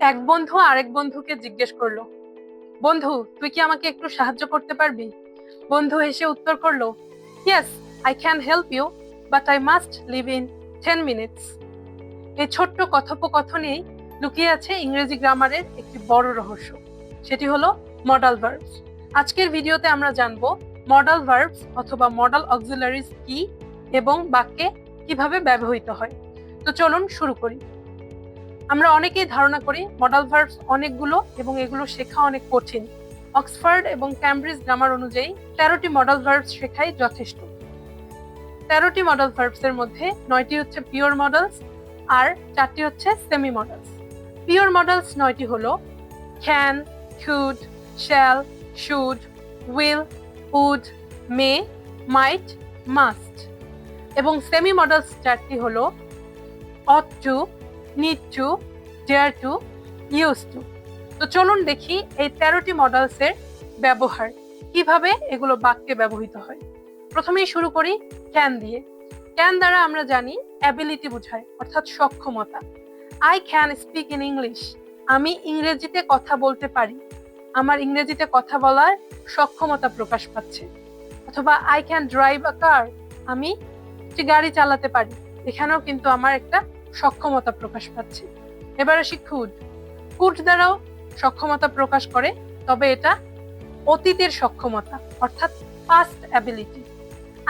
এক বন্ধু আরেক বন্ধুকে জিজ্ঞেস করলো, বন্ধু তুই কি আমাকে একটু সাহায্য করতে পারবি? বন্ধু হেসে উত্তর করলো, yes, I can help you, but I must leave in 10 minutes. এই ছোট্ট কথোপকথনেই লুকিয়ে আছে ইংরেজি গ্রামারের একটি বড় রহস্য। সেটি হলো মডাল ভার্বস। আজকের ভিডিওতে আমরা জানবো মডাল ভার্বস অথবা মডাল অক্সিলারিজ কি এবং বাক্যে কিভাবে ব্যবহৃত হয়। তো চলুন শুরু করি। আমরা অনেকেই ধারণা করি মডাল ভার্বস অনেকগুলো এবং এগুলো শেখা অনেক কঠিন। অক্সফোর্ড এবং ক্যামব্রিজ গ্রামার অনুযায়ী 13টি মডাল ভার্বস শেখাই যথেষ্ট। 13টি মডাল ভার্বস এর মধ্যে 9টি হচ্ছে পিওর মডালস আর 4টি হচ্ছে সেমি মডালস। পিওর মডালস 9টি হলো can, could, shall, should, will, would, may, might, must. এবং সেমি মডালস 4টি হলো ought to, need to, dare to, used to। তো চলুন দেখি এই 13টি মডালস এর ব্যবহার কিভাবে এগুলো বাক্যে ব্যবহৃত হয়। প্রথমেই শুরু করি ক্যান দিয়ে। ক্যান দ্বারা আমরা জানি অ্যাবিলিটি বোঝায়, অর্থাৎ সক্ষমতা। I can speak in English, আমি ইংরেজিতে কথা বলতে পারি, আমার ইংরেজিতে কথা বলার সক্ষমতা প্রকাশ পাচ্ছে। অথবা আই ক্যান ড্রাইভ আ কার, আমি একটি গাড়ি চালাতে পারি, এখানেও কিন্তু আমার একটা সক্ষমতা প্রকাশ পাচ্ছে। এবার আসি কুড। কুড দ্বারাও সক্ষমতা প্রকাশ করে, তবে এটা অতীতের সক্ষমতা, অর্থাৎ past ability.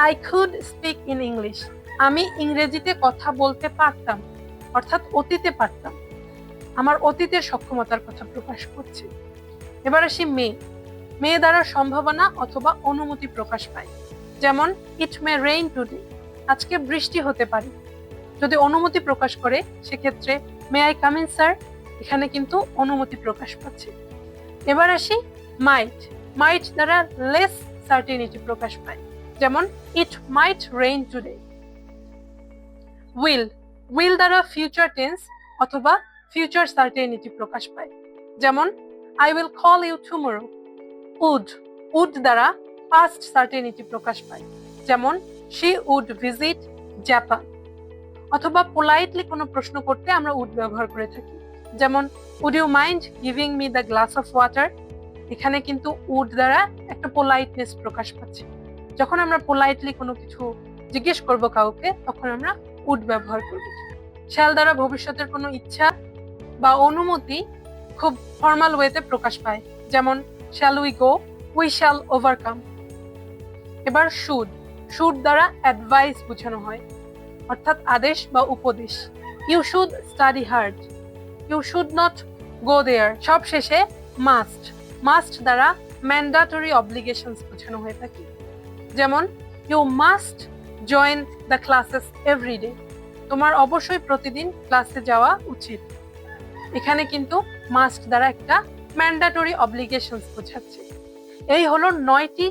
I could speak in English, আমি ইংরেজিতে কথা বলতে পারতাম, অর্থাৎ অতীতে পারতাম, আমার অতীতের সক্ষমতার কথা প্রকাশ করছে। এবার আসি মে। মে দ্বারা সম্ভাবনা অথবা অনুমতি প্রকাশ পায়, যেমন ইট মে রেইন টুডে, আজকে বৃষ্টি হতে পারে। যদি অনুমতি প্রকাশ করে সেক্ষেত্রে may I come in sir, এখানে কিন্তু অনুমতি প্রকাশ পাচ্ছে। এবার আসি মাইট। মাইট দ্বারা লেস সার্টেনিটি প্রকাশ পায়, যেমন it might rain today. Will. Will দ্বারা ফিউচার টেন্স অথবা ফিউচার সার্টেনিটি প্রকাশ পায়, যেমন I will call you tomorrow. Would. Would দ্বারা পাস্ট সার্টেনিটি প্রকাশ পায়, যেমন শি উড ভিজিট জাপান। অথবা পোলাইটলি কোনো প্রশ্ন করতে আমরা উড ব্যবহার করে থাকি, যেমন would you mind giving me the glass of water. এখানে কিন্তু উড দ্বারা একটা পোলাইটনেস প্রকাশ পাচ্ছে। যখন আমরা পোলাইটলি কোনো কিছু জিজ্ঞেস করব কাউকে, তখন আমরা উড ব্যবহার করব। শ্যাল দ্বারা ভবিষ্যতের কোনো ইচ্ছা বা অনুমতি খুব ফর্মাল ওয়েতে প্রকাশ পায়, যেমন shall we go, we shall overcome. এবার শুড। শুড দ্বারা অ্যাডভাইস বোঝানো হয়, অর্থাৎ আদেশ বা উপদেশ। You should study hard, you should not go there. সব শেষে মাস্ট। মাস্ট দ্বারা ম্যান্ডাটরি অব্লিগেশনস বোঝানো হয়ে থাকে, যেমন you must join the classes everyday, তোমার অবশ্যই প্রতিদিন ক্লাসে যাওয়া উচিত। এখানে কিন্তু মাস্ট দ্বারা একটা ম্যান্ডাটরি অব্লিগেশনস বোঝাচ্ছে। এই হলো 9টি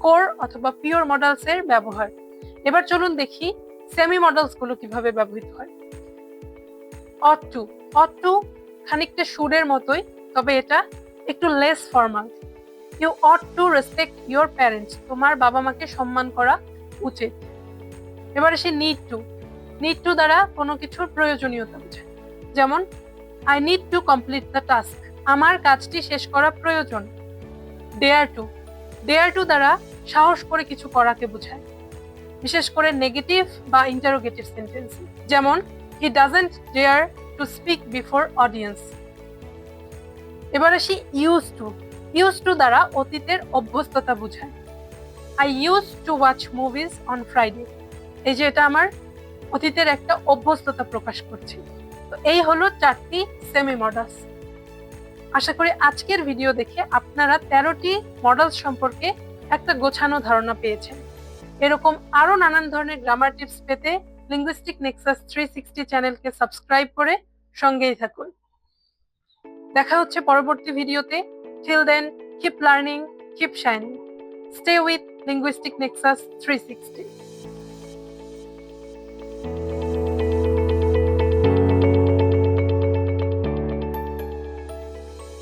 কোর অথবা পিওর মডেলস এর ব্যবহার। এবার চলুন দেখি সেমি মডেলস গুলো কিভাবে ব্যবহৃত হয়। ought to। ought to খানিকটা শুডের মতোই, তবে এটা একটু less formal. You ought to respect your parents, তোমার বাবা মাকে সম্মান করা উচিত। এবার আসি নিড টু। নিড টু দ্বারা কোনো কিছুর প্রয়োজনীয়তা বোঝায়, যেমন I need to complete the task, আমার কাজটি শেষ করা প্রয়োজন। Dare two. ডেয়ার টু দ্বারা সাহস করে কিছু করাকে বোঝায়, বিশেষ করে নেগেটিভ বা ইন্টারোগেটিভ সেন্টেন্স, যেমন he doesn't dare to speak before audience. এবার আসি ইউজ টু। ইউজ টু দ্বারা অতীতের অভ্যস্ততা বোঝায়। I use to watch movies on Friday, এই যে এটা আমার অতীতের একটা অভ্যস্ততা প্রকাশ করছে। তো এই হলো 4টি সেমি মডেলস। আশা করি আজকের ভিডিও দেখে আপনারা 13টি মডেলস সম্পর্কে একটা গোছানো ধারণা পেয়েছেন। এরকম আরো নানান ধরনের গ্রামার টিপস পেতে লিঙ্গুইস্টিক নেক্সাস 360 চ্যানেলকে সাবস্ক্রাইব করে সঙ্গেই থাকুন। দেখা হচ্ছে পরবর্তী ভিডিওতে। Till then, keep learning, keep shining, stay with Linguistic Nexus 360।